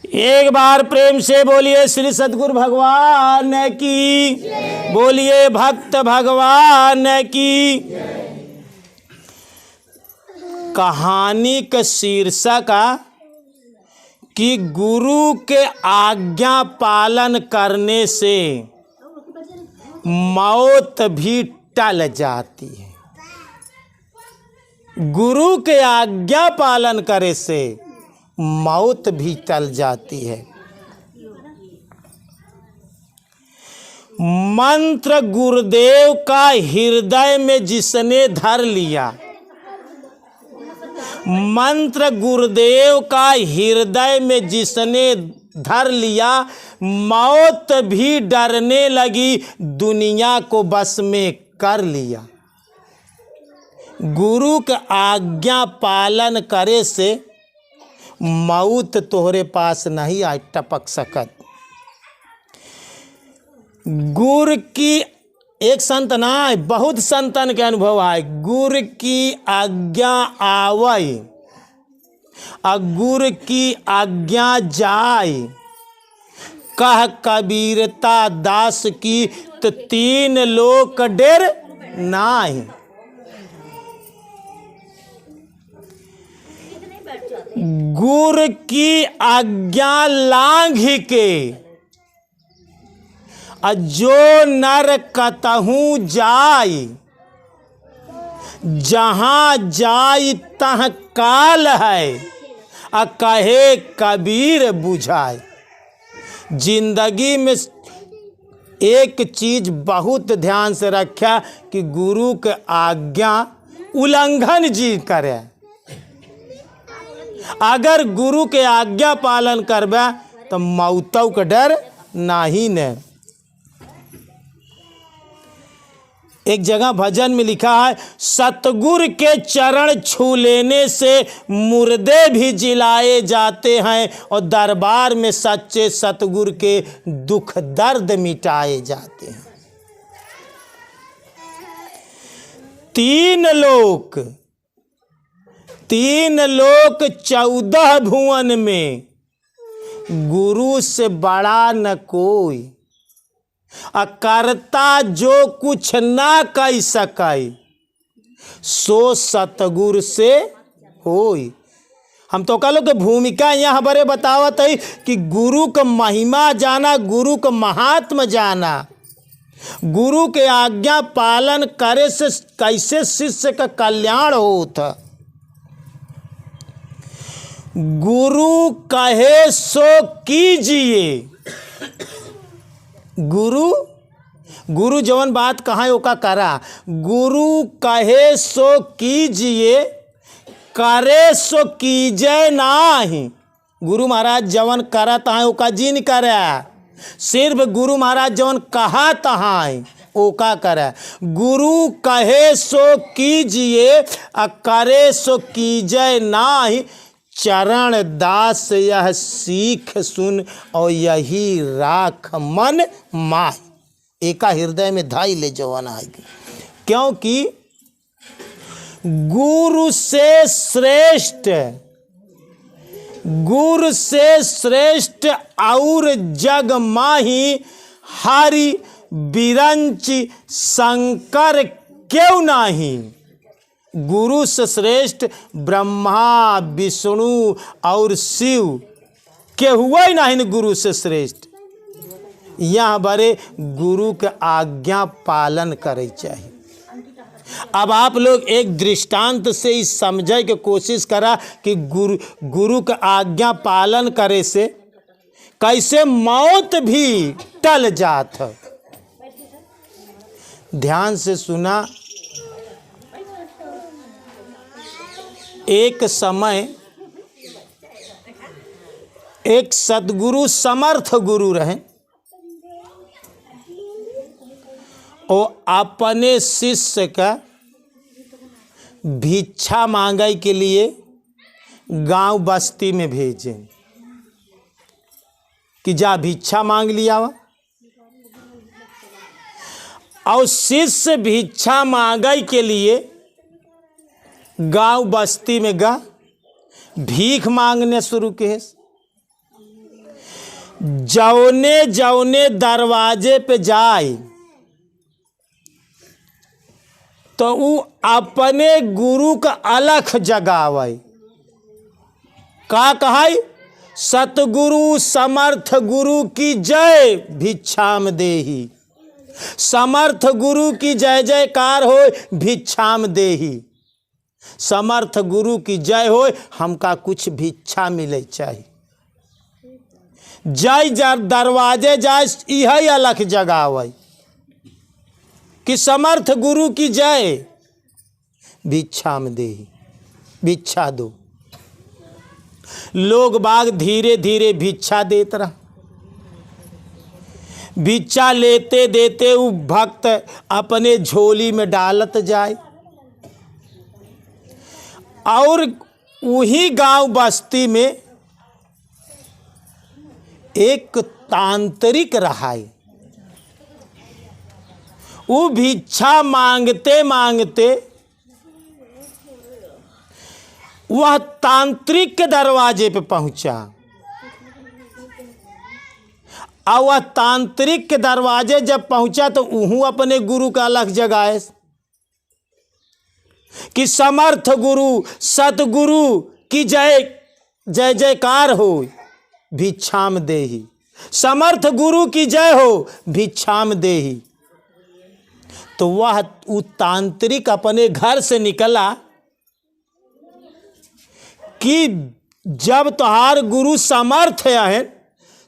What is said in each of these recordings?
एक बार प्रेम से बोलिए श्री सद्गुरु भगवान की, बोलिए भक्त भगवान की। कहानी का शीर्षक कि गुरु के आज्ञा पालन करने से मौत भी टल जाती है। गुरु के आज्ञा पालन करे से मौत भी टल जाती है। मंत्र गुरुदेव का हृदय में जिसने धर लिया, मंत्र गुरुदेव का हृदय में जिसने धर लिया, मौत भी डरने लगी, दुनिया को बस में कर लिया। गुरु का आज्ञा पालन करे से मौत तोहरे पास नहीं आ टपक सकत। गुरु की एक संत ना है, बहुत संतन के अनुभव है। गुरु की आज्ञा आवै और गुरु की आज्ञा जाय, कह कबीरता दास की तो तीन लोक डेर नाही। गुरु की आज्ञा लांघ के जो नर कतहूँ जाय, जहाँ जाय तह काल है, कहे कबीर बुझाए। जिंदगी में एक चीज बहुत ध्यान से रखा कि गुरु के आज्ञा उल्लंघन जी करे। अगर गुरु के आज्ञा पालन करबे तो मौतों का डर नहीं ने। एक जगह भजन में लिखा है, सतगुरु के चरण छू लेने से मुर्दे भी जिलाए जाते हैं और दरबार में सच्चे सतगुरु के दुख दर्द मिटाए जाते हैं। तीन लोक 14 भुवन में गुरु से बड़ा न कोई, करता जो कुछ ना कह सकाई, सो सतगुरु से होई। हम तो कह लो कि भूमिका यहाँ बड़े बतावत है कि गुरु का महिमा जाना, गुरु का महात्म जाना, गुरु के आज्ञा पालन करे से कैसे शिष्य का कल्याण होता। गुरु कहे सो कीजिए। गुरु जवन बात कहा ओका करा। गुरु कहे सो कीजिए, करे सो कीजे नाही। गुरु महाराज जवन करा तहाँ ओका जी नहीं करे, सिर्फ गुरु महाराज जवन कहा तहाँ ओका करे। गुरु कहे सो कीजिए, करे सो कीजे नाही। चरण दास यह सीख सुन और यही राख मन माही। एका हृदय में धाई ले जवान आएगी, क्योंकि गुरु से श्रेष्ठ और जग माही, हरि बिरंच शंकर क्यों नाही। गुरु से श्रेष्ठ ब्रह्मा विष्णु और शिव के हुआ ही नहीं। गुरु से श्रेष्ठ यहाँ बड़े गुरु के आज्ञा पालन करे चाहिए। अब आप लोग एक दृष्टांत से ही समझे की कोशिश करा कि गुरु का आज्ञा पालन करे से कैसे मौत भी टल जात। ध्यान से सुना। एक समय एक सद्गुरु समर्थ गुरु रहे, और अपने शिष्य का भिक्षा मांगे के लिए गांव बस्ती में भेजे कि जा भिक्षा मांग लिया। और शिष्य भिक्षा मांगे के लिए गांव बस्ती में भीख मांगने शुरू किए। जौने जौने दरवाजे पे जाए तो वो अपने गुरु का अलख जगावे। का कहाई? सतगुरु समर्थ गुरु की जय भिक्षाम देही। समर्थ गुरु की जय जयकार हो भिक्षाम देही। समर्थ गुरु की जय हो, हमका कुछ भिक्षा मिले चाहिए। जय दरवाजे जाए यही अलख जगावे कि समर्थ गुरु की जय भिक्षाम देही, भिक्षा दो। लोग बाग धीरे धीरे भिक्षा देते रहा। भिक्षा लेते देते वो भक्त अपने झोली में डालत जाए। और वही गांव बस्ती में एक तांत्रिक रहा है। वो भिक्षा मांगते मांगते वह तांत्रिक के दरवाजे पे पहुंचा। और वह तांत्रिक के दरवाजे जब पहुंचा तो वह अपने गुरु का अलख जगाए कि समर्थ गुरु सतगुरु की जय जय जयकार हो भिक्षाम देही। समर्थ गुरु की जय हो भिक्षाम देही। तो वह तांत्रिक अपने घर से निकला कि जब तुहार गुरु समर्थ है,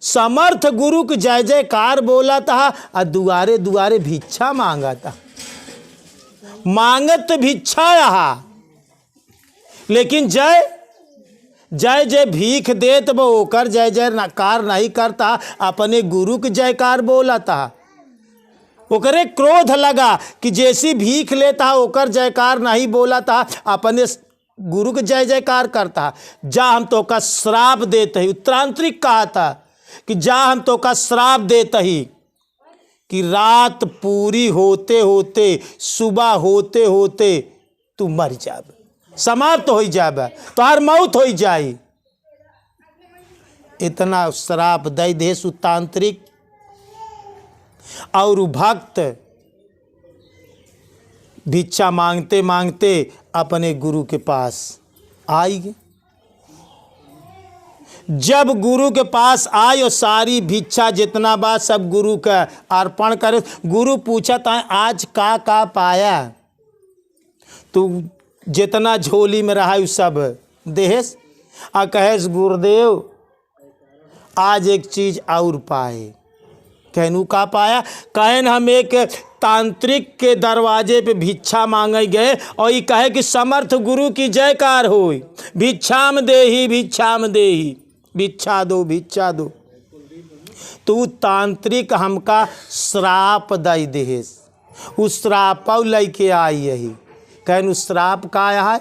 समर्थ गुरु की जय जयकार बोला था और दुआरे दुआरे भिक्षा मांगा था। मांगत भिक्षा यहाँ, लेकिन जय जय जय भीख देत वो ओकर जय जयकार नहीं करता, अपने गुरु की जयकार बोला था। ओकरे क्रोध लगा कि जैसी भीख लेता ओकर जयकार नहीं बोला था, अपने गुरु के जय जयकार करता। जा हम तो का श्राप देते ही, तांत्रिक कहा था कि जा हम तो का श्राप देते ही कि रात पूरी होते होते सुबह होते होते तू मर जाब, समाप्त हो जाब, तोहर मौत हो जाए। इतना श्राप दे दे सुतांत्रिक। और भक्त भिक्षा मांगते मांगते अपने गुरु के पास आई। जब गुरु के पास आए और सारी भिक्षा जितना बात सब गुरु का अर्पण करे। गुरु पूछा था आज का पाया? तू जितना झोली में रहा सब देहस। आ कहेस गुरुदेव आज एक चीज और पाए। कहनू का पाया? कहन हम एक तांत्रिक के दरवाजे पे भिक्षा मांगे गए और ये कहे कि समर्थ गुरु की जयकार हो, भिक्षाम देही भिक्षाम देही, भिक्षा दो भिक्षा दो। तू तांत्रिक हमका श्राप दई देहेस। उस श्राप लेके आई यही। कहन उस श्राप का है?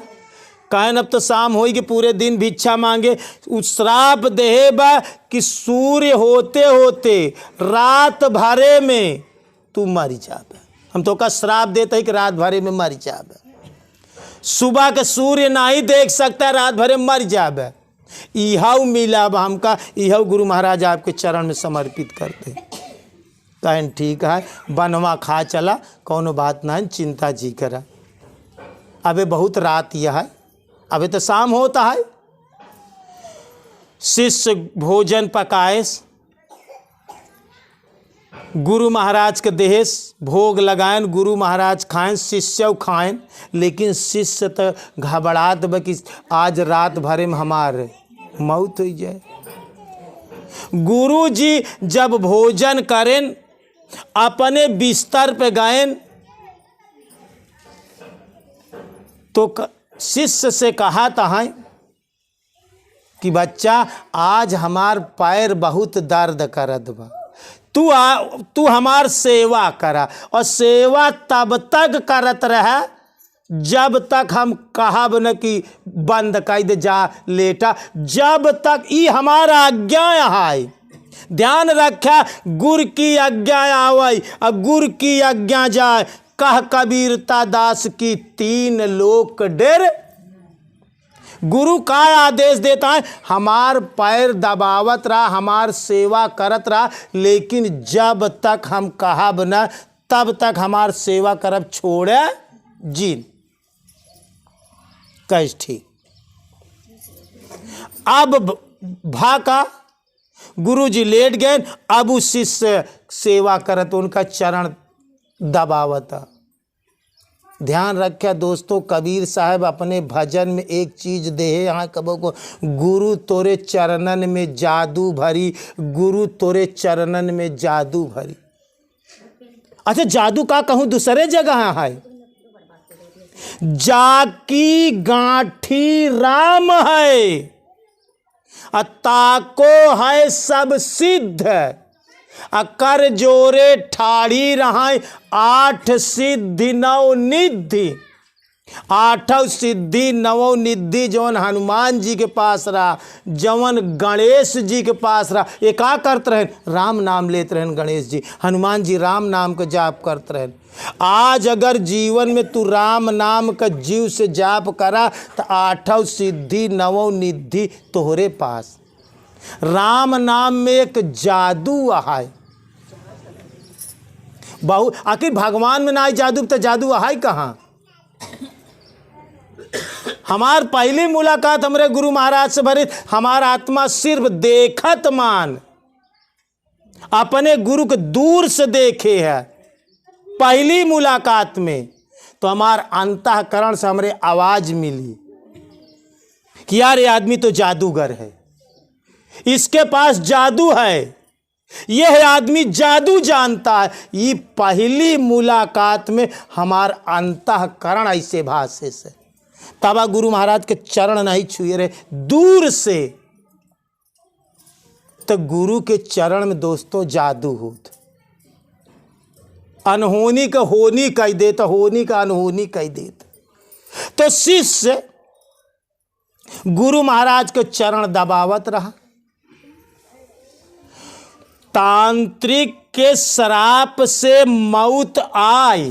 कहन अब तो शाम होगी पूरे दिन भिक्षा मांगे। उस श्राप देहे बा कि सूर्य होते होते रात भरे में तू मर जाबे। हम तो का श्राप देते हैं कि रात भरे में मर जाबे। सुबह के सूर्य नहीं देख सकता, रात भरे मर जाबे। इहाउ मिला हमका, इहाउ गुरु महाराज आपके चरण में समर्पित करते। कहन ठीक है, बनवा खा चला, कोनो बात नहीं, चिंता जी करा। अबे बहुत रात यह है, अबे तो शाम होता है। शिष्य भोजन पकाए, गुरु महाराज के देहेस भोग लगाएन, गुरु महाराज खाएं, शिष्य खाएं। लेकिन शिष्य तो घबरात बा कि आज रात भरे में हमार मौत हो जाए। गुरु जी जब भोजन करें अपने बिस्तर पे गए तो शिष्य से कहा था कि बच्चा आज हमार पैर बहुत दर्द करत बा, तू हमार सेवा करा। और सेवा तब तक करत रहा जब तक हम कहब न कि बंद कर दे जा लेटा, जब तक ये हमारा आज्ञा है। ध्यान रखा, गुरु की आज्ञा आवे और गुरु की आज्ञा जाए। कह कबीरता दास की 3 लोक डेर, गुरु का आदेश देता है, हमार पैर दबावत रहा, हमार सेवा करत रहा, लेकिन जब तक हम कहब न तब तक हमार सेवा करब छोड़े जीन। कैस ठीक। अब भाका गुरु जी लेट गए, अब उस शिष्य सेवा करत, उनका चरण दबावता। ध्यान रखे दोस्तों, कबीर साहब अपने भजन में एक चीज दे यहाँ कबो को, गुरु तोरे चरणन में जादू भरी, गुरु तोरे चरणन में जादू भरी। अच्छा, जादू का कहूँ दूसरे जगह है, जाकी गांठी राम है, ताको है सब सिद्ध, कर जोरे ठाड़ी रहा, 8 सिद्धि 9 निधि। 8 सिद्धि 9 निधि जवन हनुमान जी के पास रहा, जवन गणेश जी के पास रहा। ये का करते रहे? राम नाम लेते रहे गणेश जी, हनुमान जी राम नाम का जाप करते रहे। आज अगर जीवन में तू राम नाम का जीव से जाप करा तो 8 सिद्धि 9 निधि तोहरे पास। राम नाम में एक जादू है बहु, आखिर भगवान में ना आई जादू तो जादू है कहाँ? हमार पहली मुलाकात हमारे गुरु महाराज से भरी, हमारा आत्मा सिर्फ देखत मान, अपने गुरु को दूर से देखे है पहली मुलाकात में, तो हमार अंतःकरण से हमरे आवाज मिली कि यार ये आदमी तो जादूगर है, इसके पास जादू है, यह आदमी जादू जानता है। ये पहली मुलाकात में हमार अंतःकरण ऐसे भाषे से, तब गुरु महाराज के चरण नहीं छुए रहे दूर से, तो गुरु के चरण में दोस्तों जादू होता, अनहोनी का होनी कह देता, होनी का अनहोनी कह देता। तो शिष्य गुरु महाराज के चरण दबावत रहा। तांत्रिक के श्राप से मौत आई,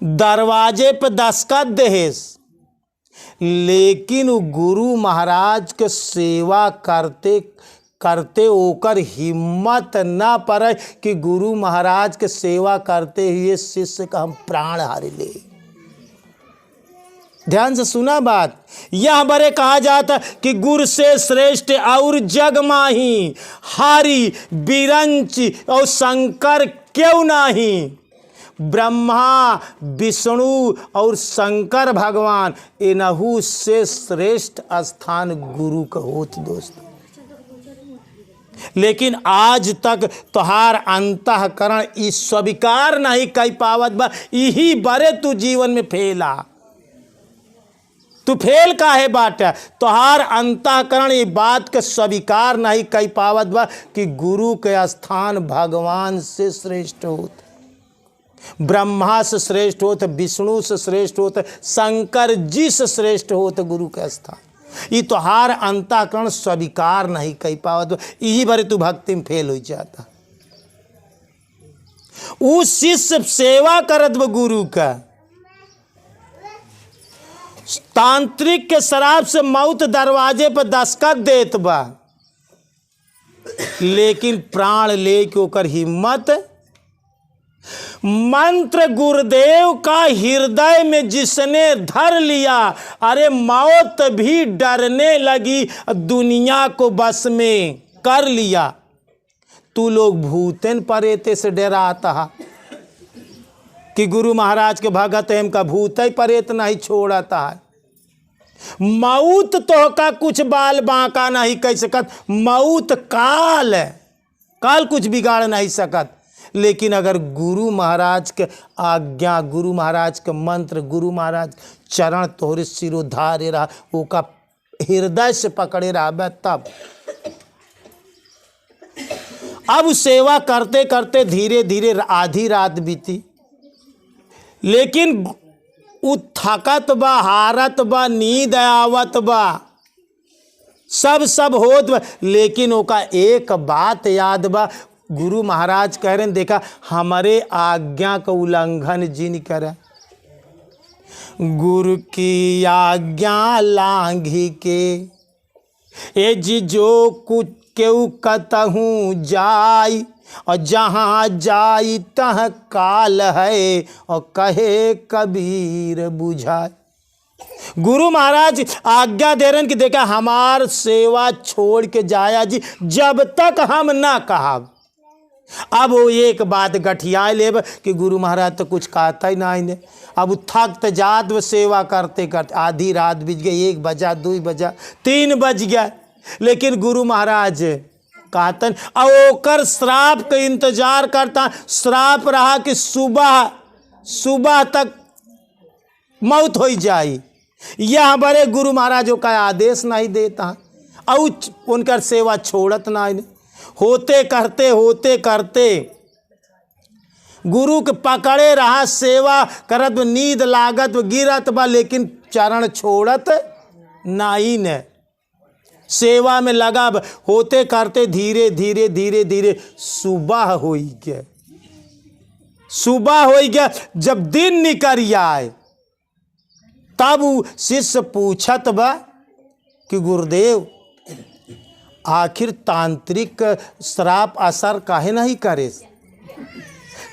दरवाजे पर दस्तखत देहेस, लेकिन गुरु महाराज के सेवा करते करते ओकर हिम्मत ना पड़े कि गुरु महाराज के सेवा करते हुए शिष्य का हम प्राण हारे ले। ध्यान से सुना बात, यह बरे कहा जाता कि गुर से श्रेष्ठ और जग माही, हारी बिरंच और शंकर क्यों नहीं। ब्रह्मा विष्णु और शंकर भगवान इनहू से श्रेष्ठ स्थान गुरु का होत दोस्तों। लेकिन आज तक तुहार अंतःकरण इस स्वीकार नहीं कर पावत बा, यही बरे तू जीवन में फेला। तू फेल काहे बाटा? तुहार अंतःकरण ये बात के स्वीकार नहीं कर पावत बा कि गुरु के स्थान भगवान से श्रेष्ठ होत, ब्रह्मा से श्रेष्ठ होत, विष्णु से श्रेष्ठ होत, शंकर जी से श्रेष्ठ होत गुरु का स्थान। ये तुहार अंतःकरण स्वीकार नहीं कर पावत, यही बारे तू भक्ति में फेल हो जाता। उस शिष्य सेवा करत बा गुरु का, तांत्रिक के शराब से मौत दरवाजे पर दस्तखत देत बा, लेकिन प्राण लेके ओकर हिम्मत, मंत्र गुरुदेव का हृदय में जिसने धर लिया, अरे मौत भी डरने लगी, दुनिया को बस में कर लिया। तू लोग भूतन परेते से डराता है कि गुरु महाराज के भगत है, इनका भूत ही परेत नहीं छोड़ता है। मौत तो का कुछ बाल बांका नहीं कह सकत, मौत काल है, काल कुछ बिगाड़ नहीं सकत। लेकिन अगर गुरु महाराज के आज्ञा, गुरु महाराज के मंत्र, गुरु महाराज चरण तोहरे सिरोधारे रहा, वो का हृदय से पकड़े रहा, तब अब सेवा करते करते धीरे धीरे आधी रात बीती, लेकिन उ थकत बा, हारत बा, नींद आवत बा, सब होत बा, लेकिन ओका एक बात याद बा। गुरु महाराज कह रहे हैं, देखा हमारे आज्ञा का उल्लंघन जिन करे, गुरु की आज्ञा लांघी के। ए जी जो कुछ केहू कतहूँ जाई, और जहाँ जाई तह काल है, और कहे कबीर बुझाए। गुरु महाराज आज्ञा दे रहे कि देखा हमार सेवा छोड़ के जाया जी, जब तक हम ना कहा। अब वो एक बात गठिया लेब कि गुरु महाराज तो कुछ कहता ही ना इन्हें। अब थक जात वो सेवा करते करते आधी रात बीत गई, 1 बजा 2 बजा 3 बज गया, लेकिन गुरु महाराज कहतन और ओकर श्राप का इंतजार करता। श्राप रहा कि सुबह तक मौत हो जाई। यह हमारे गुरु महाराजों का आदेश नहीं देता और उनकर सेवा छोड़त ना। होते करते गुरु के पकड़े रहा, सेवा करत नींद लागत गिरत बा, लेकिन चरण छोड़त नहीं ने। सेवा में लगा होते करते धीरे धीरे सुबह हो गया। जब दिन निकल आए तब शिष्य पूछत बा कि गुरुदेव आखिर तांत्रिक श्राप असर काहे नहीं करे।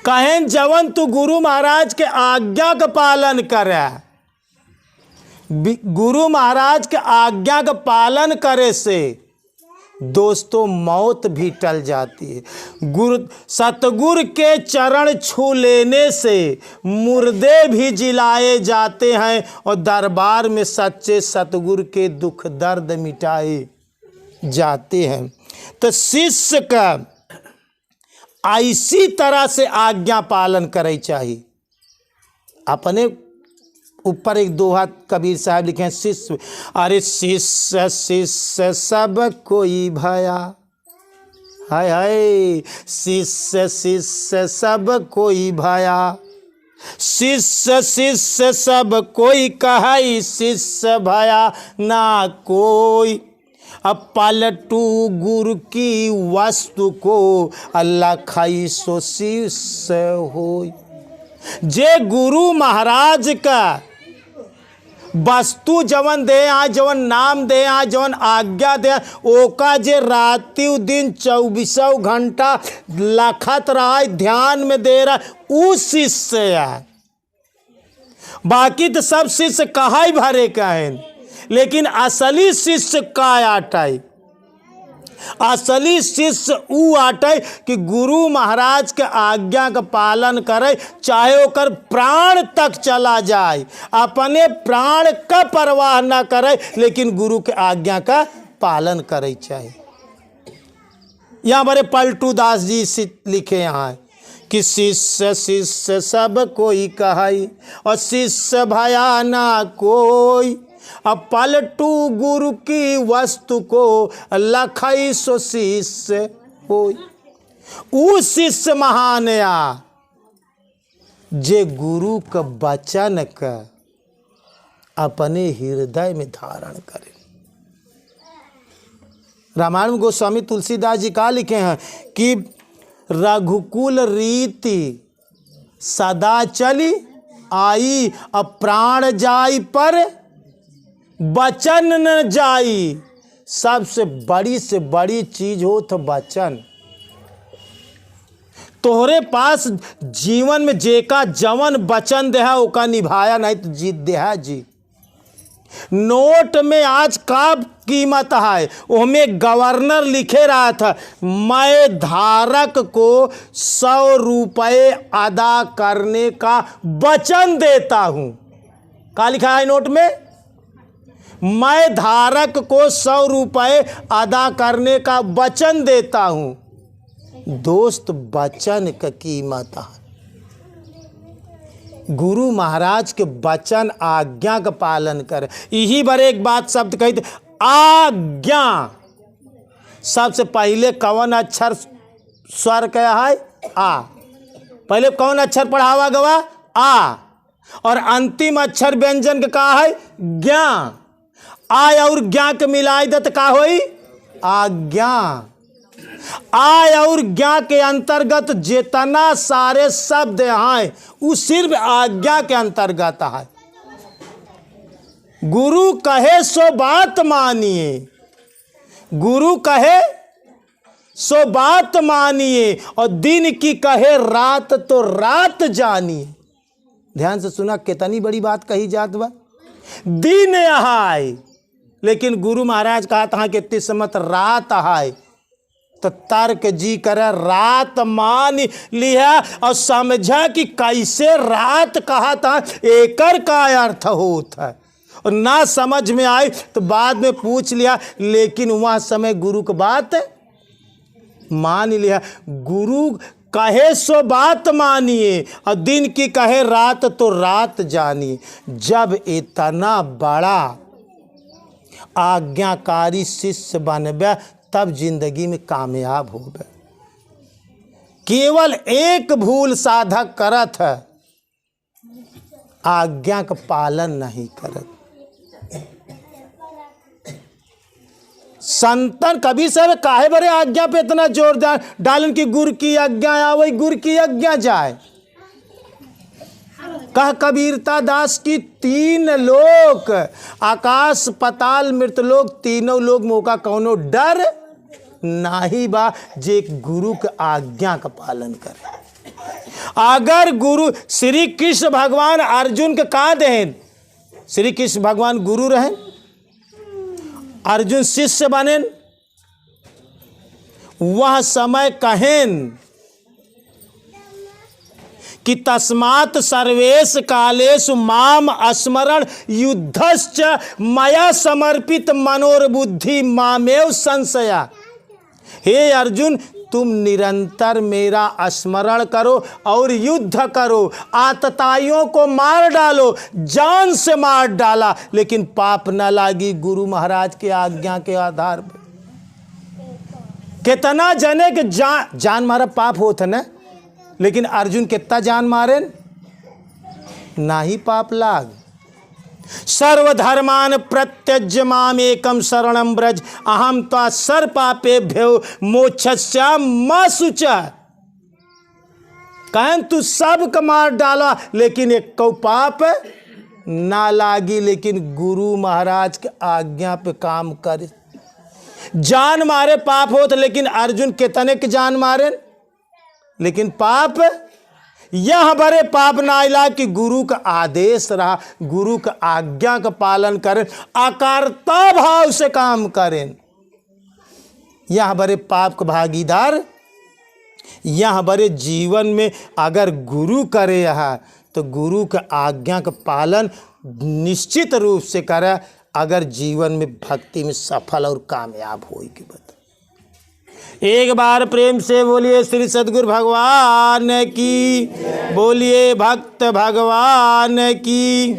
कहे जवन तू गुरु महाराज के आज्ञा का पालन करे। गुरु महाराज के आज्ञा का पालन करे से दोस्तों मौत भी टल जाती है। सतगुरु के चरण छू लेने से मुर्दे भी जिलाए जाते हैं और दरबार में सच्चे सतगुरु के दुख दर्द मिटाए जाते हैं। तो शिष्य का ऐसी तरह से आज्ञा पालन करे चाहिए। अपने ऊपर एक दोहा कबीर साहब लिखे हैं, शिष्य अरे शिष्य शिष्य सब कोई भया, हाय हाय शिष्य शिष्य सब कोई भया, शिष्य शिष्य सब कोई कहाई, शिष्य भया ना कोई। अब पलटू गुरु की वस्तु को, अल्लाह खाई सो शिष्य होई। जे गुरु महाराज का वस्तु जवन दे आ, जवन नाम दे आ, जवन आज्ञा दे, ओका जे राति दिन 24 घंटा लखत रहा है, ध्यान में दे रहा, उ शिष्य है। बाकी तो सब शिष्य कहा भरे कहें, लेकिन असली शिष्य का आटाई। असली शिष्य ऊ आटे कि गुरु महाराज के आज्ञा का पालन करे, चाहे ओकर प्राण तक चला जाए, अपने प्राण का परवाह न करे, लेकिन गुरु के आज्ञा का पालन करे चाहिए। यहाँ हमारे पलटू दास जी लिखे यहाँ कि शिष्य शिष्य सब कोई कहाई, और शिष्य भया ना कोई। अब पलटू गुरु की वस्तु को, लखाई सो शिष्य होई। उ शिष्य महान या जे गुरु का वचन का अपने हृदय में धारण करे। रामायण गोस्वामी तुलसीदास जी का लिखे हैं कि रघुकुल रीति सदा चली आई, अब प्राण जाई पर वचन न जाई। सबसे बड़ी से बड़ी चीज हो तो वचन। तोहरे पास जीवन में जेका जवन वचन देहा ओका निभाया नहीं तो जीत देहा जी। नोट में आज का कीमत है, उसमें गवर्नर लिखे रहा था, मैं धारक को 100 रुपये अदा करने का वचन देता हूं। क्या लिखा है नोट में? मैं धारक को 100 रुपये अदा करने का वचन देता हूं। दोस्त वचन का कीमत है। गुरु महाराज के वचन आज्ञा का पालन कर। यही बार एक बात शब्द कही थी, आज्ञा। सबसे पहले कौन अक्षर स्वर क्या है? आ। पहले कौन अक्षर पढ़ावा गवा? आ। और अंतिम अक्षर व्यंजन का कहा है? ज्ञा। आय और ज्ञा के मिलाई दे तो का होई? आज्ञा। आय और ज्ञा के अंतर्गत जितना सारे शब्द हैं वो सिर्फ आज्ञा के अंतर्गत है। गुरु कहे सो बात मानिए, गुरु कहे सो बात मानिए, और दिन की कहे रात तो रात जानिए। ध्यान से सुना, कितनी बड़ी बात कही जात बा। दिन आए, लेकिन गुरु महाराज कहा था कि तिस्मत रात आए, तो तर्क जी करे रात मान लिया और समझा कि कैसे रात कहा था, एकर का अर्थ होता है, और ना समझ में आए तो बाद में पूछ लिया, लेकिन वहाँ समय गुरु की बात मान लिया। गुरु कहे सो बात मानिए, और दिन की कहे रात तो रात जानिए। जब इतना बड़ा आज्ञाकारी शिष्य बनबे तब जिंदगी में कामयाब होबे। केवल एक भूल साधक करत है, आज्ञा का पालन नहीं करत। संतन कभी से काहे बरे आज्ञा पे इतना जोर डालन कि गुरु की आज्ञा आवे गुरु की आज्ञा जाए। कह कबीरता दास की 3 लोक, आकाश पाताल मृतलोक, तीनों लोग मौका कौनो डर नाही बा जे गुरु के आज्ञा का पालन करे। अगर गुरु श्री कृष्ण भगवान अर्जुन के का देन, श्री कृष्ण भगवान गुरु रहें, अर्जुन शिष्य बनेन, वह समय कहेन कि तस्मात् सर्वेश कालेषु माम स्मरण युद्धश्च मया समर्पित मनोरबुद्धि मामेव संशया। हे अर्जुन, तुम निरंतर मेरा स्मरण करो और युद्ध करो, आतताइयों को मार डालो, जान से मार डाला, लेकिन पाप न लागी गुरु महाराज के आज्ञा के आधार पर। कितना जने के जान मारा पाप होता न, लेकिन अर्जुन कितना जान मारे ना ही पाप लाग। सर्वधर्मान प्रत्यज्य मामेकं शरणं व्रज अहम त्वा सर्वपापेभ्यो मोक्षयिष्यामि शुचा। कहन तू सब का मार डाला, लेकिन एक को पाप ना लागी, लेकिन गुरु महाराज के आज्ञा पे काम करे। जान मारे पाप होत, लेकिन अर्जुन कितने के जान मारे, लेकिन पाप यह बड़े पाप ना आइला कि गुरु का आदेश रहा, गुरु का आज्ञा का पालन करें, अकर्ता भाव से काम करें। यह बड़े पाप का भागीदार, यह बड़े जीवन में अगर गुरु करे यह, तो गुरु का आज्ञा का पालन निश्चित रूप से करे, अगर जीवन में भक्ति में सफल और कामयाब होगी। बता एक बार प्रेम से बोलिए श्री सद्गुरु भगवान की, बोलिए भक्त भगवान की।